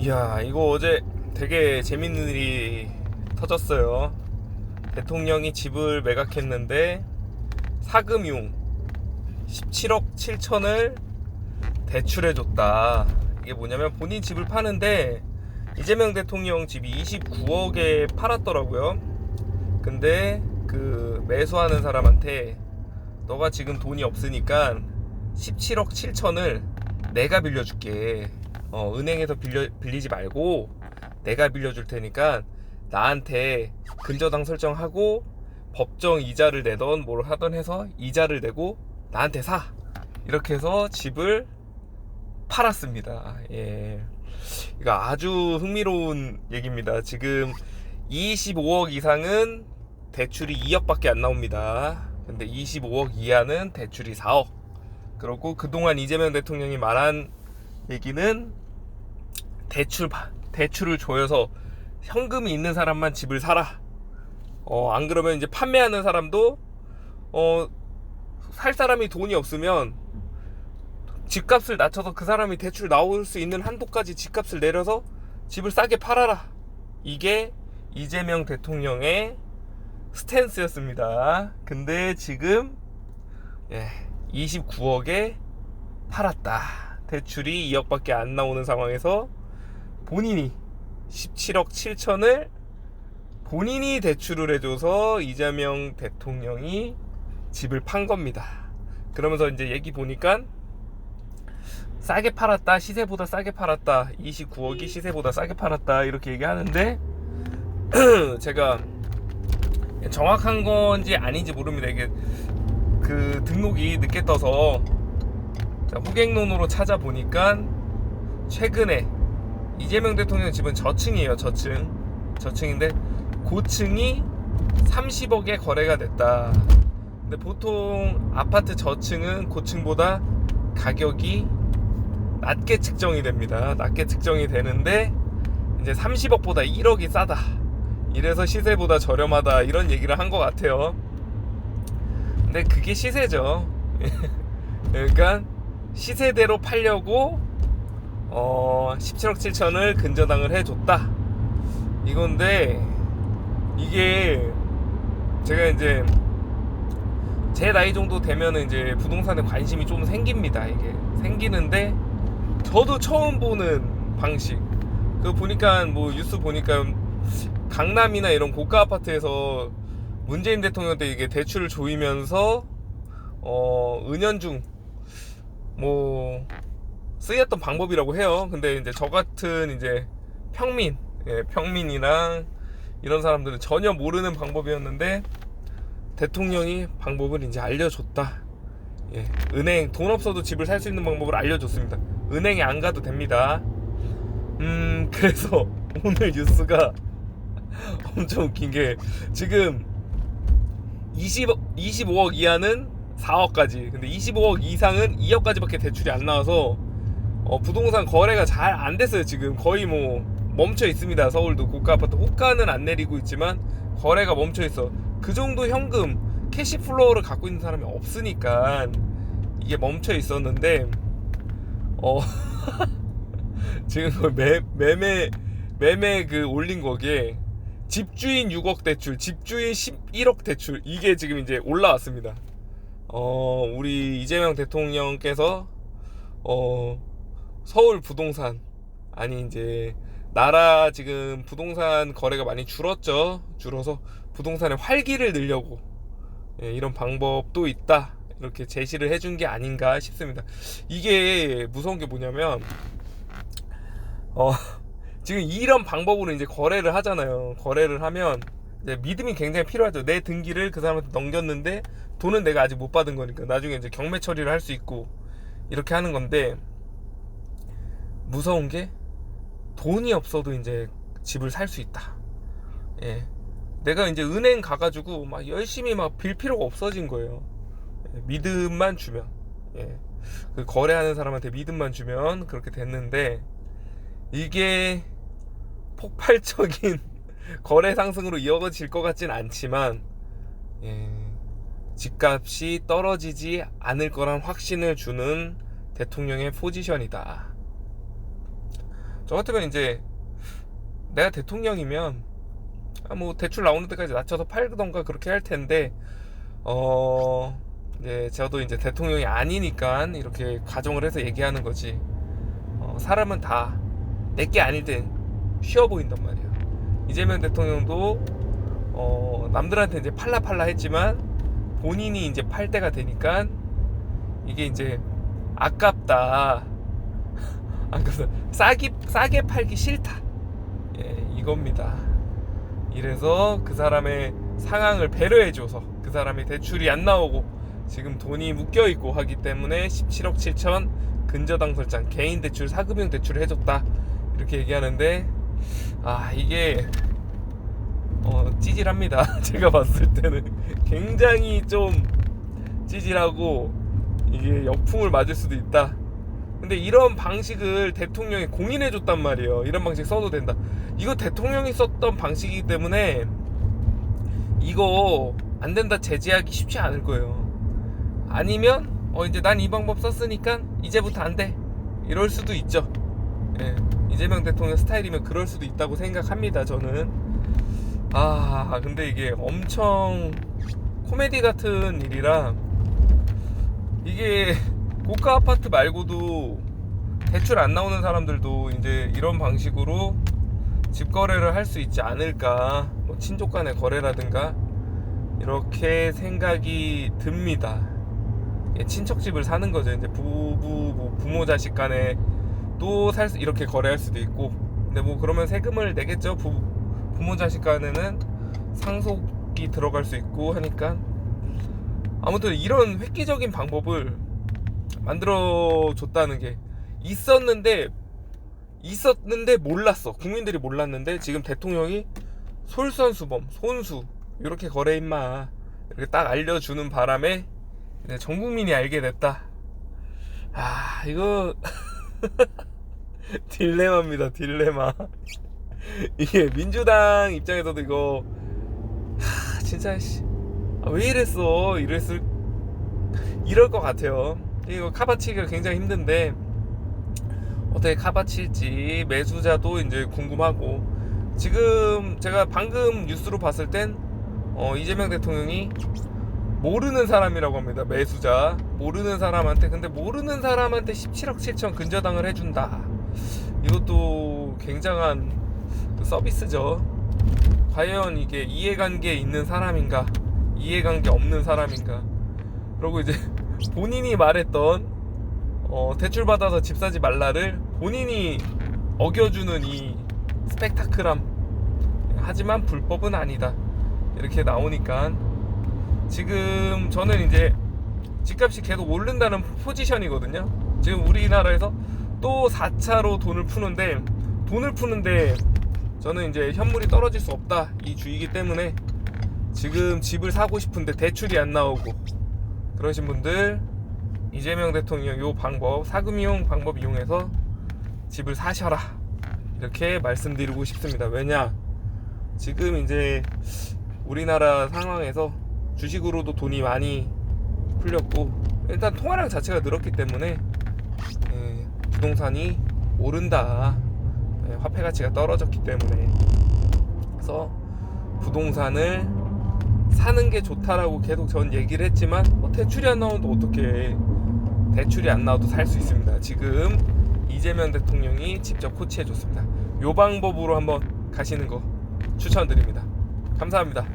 이야, 이거 어제 되게 재밌는 일이 터졌어요. 대통령이 집을 매각했는데 사금융 17억 7천을 대출해줬다. 이게 뭐냐면 본인 집을 파는데 이재명 대통령 집이 29억에 팔았더라고요. 근데 그 매수하는 사람한테 너가 지금 돈이 없으니까 17억 7천을 내가 빌려줄게. 은행에서 빌리지 말고 내가 빌려줄 테니까 나한테 근저당 설정하고 법정 이자를 내던 뭘 하던 해서 이자를 내고 나한테 사. 이렇게 해서 집을 팔았습니다. 예. 이거 아주 흥미로운 얘기입니다. 지금 25억 이상은 대출이 2억밖에 안 나옵니다. 근데 25억 이하는 대출이 4억. 그리고 그동안 이재명 대통령이 말한 얘기는 대출을 조여서 현금이 있는 사람만 집을 사라. 안 그러면 이제 판매하는 사람도 살 사람이 돈이 없으면 집값을 낮춰서 그 사람이 대출 나올 수 있는 한도까지 집값을 내려서 집을 싸게 팔아라. 이게 이재명 대통령의 스탠스였습니다. 근데 지금 29억에 팔았다. 대출이 2억밖에 안 나오는 상황에서 본인이 17억 7천을 본인이 대출을 해줘서 이재명 대통령이 집을 판 겁니다. 그러면서 이제 얘기 보니까 싸게 팔았다, 시세보다 싸게 팔았다, 29억이 시세보다 싸게 팔았다 이렇게 얘기하는데 제가 정확한 건지 아닌지 모릅니다. 이게 그 등록이 늦게 떠서 호갱론으로 찾아보니까 최근에 이재명 대통령 집은 저층이에요. 저층인데 고층이 30억에 거래가 됐다. 근데 보통 아파트 저층은 고층보다 가격이 낮게 측정이 됩니다. 낮게 측정이 되는데 이제 30억보다 1억이 싸다. 이래서 시세보다 저렴하다 이런 얘기를 한 것 같아요. 근데 그게 시세죠. 그러니까 시세대로 팔려고 17억 7천을 근저당을 해줬다 이건데, 이게 제가 이제 제 나이 정도 되면은 이제 부동산에 관심이 좀 생깁니다. 이게 생기는데 저도 처음 보는 방식. 그 보니까 뭐 뉴스 보니까 강남이나 이런 고가 아파트에서 문재인 대통령 때 이게 대출을 조이면서 은연중 뭐 쓰였던 방법이라고 해요. 근데 이제 저 같은 이제 평민이랑 이런 사람들은 전혀 모르는 방법이었는데 대통령이 방법을 이제 알려줬다. 은행 돈 없어도 집을 살 수 있는 방법을 알려줬습니다. 은행에 안 가도 됩니다. 그래서 오늘 뉴스가 엄청 웃긴 게 지금 25억 이하는 4억까지, 근데 25억 이상은 2억까지밖에 대출이 안 나와서 부동산 거래가 잘 안 됐어요. 지금 거의 뭐 멈춰 있습니다. 서울도 고가 아파트 호가는 안 내리고 있지만 거래가 멈춰 있어. 그 정도 현금 캐시플로우를 갖고 있는 사람이 없으니까 이게 멈춰 있었는데 지금 매매 그 올린 거기에 집주인 6억 대출, 집주인 11억 대출, 이게 지금 이제 올라왔습니다. 우리 이재명 대통령께서 서울 부동산, 아니 이제 나라 지금 부동산 거래가 많이 줄어서 부동산의 활기를 늘려고 이런 방법도 있다 이렇게 제시를 해준 게 아닌가 싶습니다. 이게 무서운 게 뭐냐면 지금 이런 방법으로 이제 거래를 하잖아요. 거래를 하면 이제 믿음이 굉장히 필요하죠. 내 등기를 그 사람한테 넘겼는데 돈은 내가 아직 못 받은 거니까 나중에 이제 경매 처리를 할 수 있고 이렇게 하는 건데, 무서운 게 돈이 없어도 이제 집을 살 수 있다. 내가 이제 은행 가가지고 막 열심히 막 빌 필요가 없어진 거예요. 믿음만 주면, 그 거래하는 사람한테 믿음만 주면 그렇게 됐는데, 이게 폭발적인 거래 상승으로 이어질 것 같진 않지만 집값이 떨어지지 않을 거란 확신을 주는 대통령의 포지션이다. 저 같으면 이제 내가 대통령이면 뭐 대출 나오는 데까지 낮춰서 팔던가 그렇게 할 텐데, 이제 저도 이제 대통령이 아니니까 이렇게 가정을 해서 얘기하는 거지. 사람은 다 내게 아닐 땐 쉬워 보인단 말이야. 이재명 대통령도 남들한테 이제 팔라 했지만 본인이 이제 팔 때가 되니까 이게 이제 아깝다. 그래서 싸게 팔기 싫다. 예, 이겁니다. 이래서 그 사람의 상황을 배려해줘서 그 사람이 대출이 안 나오고 지금 돈이 묶여있고 하기 때문에 17억 7천 근저당설장 개인 대출 사금융 대출을 해줬다 이렇게 얘기하는데, 이게 찌질합니다. 제가 봤을 때는 굉장히 좀 찌질하고 이게 역풍을 맞을 수도 있다. 근데 이런 방식을 대통령이 공인해줬단 말이에요. 이런 방식 써도 된다. 이거 대통령이 썼던 방식이기 때문에 이거 안 된다 제지하기 쉽지 않을 거예요. 아니면 이제 난 이 방법 썼으니까 이제부터 안 돼 이럴 수도 있죠. 예, 이재명 대통령 스타일이면 그럴 수도 있다고 생각합니다. 저는. 근데 이게 엄청 코미디 같은 일이라, 이게 고가 아파트 말고도 대출 안 나오는 사람들도 이제 이런 방식으로 집 거래를 할 수 있지 않을까, 뭐 친족 간의 거래라든가 이렇게 생각이 듭니다. 친척 집을 사는 거죠. 이제 부모 자식 간에 또 이렇게 거래할 수도 있고. 근데 뭐 그러면 세금을 내겠죠. 부모 자식 간에는 상속이 들어갈 수 있고 하니까. 아무튼 이런 획기적인 방법을 만들어 줬다는 게 있었는데 몰랐어. 국민들이 몰랐는데 지금 대통령이 솔선수범 손수 이렇게 거래 임마 이렇게 딱 알려주는 바람에 전 국민이 알게 됐다. 이거 딜레마입니다. 딜레마. 이게 민주당 입장에서도 이거 진짜 왜 이랬어 이럴 것 같아요. 이거 카바치기가 굉장히 힘든데 어떻게 카바칠지 매수자도 이제 궁금하고, 지금 제가 방금 뉴스로 봤을 땐 이재명 대통령이 모르는 사람이라고 합니다. 매수자 모르는 사람한테. 근데 모르는 사람한테 17억 7천 근저당을 해준다. 이것도 굉장한 서비스죠. 과연 이게 이해관계 있는 사람인가 이해관계 없는 사람인가. 그리고 이제 본인이 말했던 대출 받아서 집 사지 말라를 본인이 어겨주는 이 스펙타클함, 하지만 불법은 아니다 이렇게 나오니까 지금 저는 이제 집값이 계속 오른다는 포지션이거든요. 지금 우리나라에서 또 4차로 돈을 푸는데 저는 이제 현물이 떨어질 수 없다 이 주의이기 때문에 지금 집을 사고 싶은데 대출이 안 나오고 그러신 분들 이재명 대통령 요 방법, 사금융 방법 이용해서 집을 사셔라 이렇게 말씀드리고 싶습니다. 왜냐, 지금 이제 우리나라 상황에서 주식으로도 돈이 많이 풀렸고 일단 통화량 자체가 늘었기 때문에 부동산이 오른다. 화폐 가치가 떨어졌기 때문에. 그래서 부동산을 사는 게 좋다라고 계속 전 얘기를 했지만 대출이 안 나오는데 어떻게, 대출이 안 나와도 살 수 있습니다. 지금 이재명 대통령이 직접 코치해 줬습니다. 요 방법으로 한번 가시는 거 추천드립니다. 감사합니다.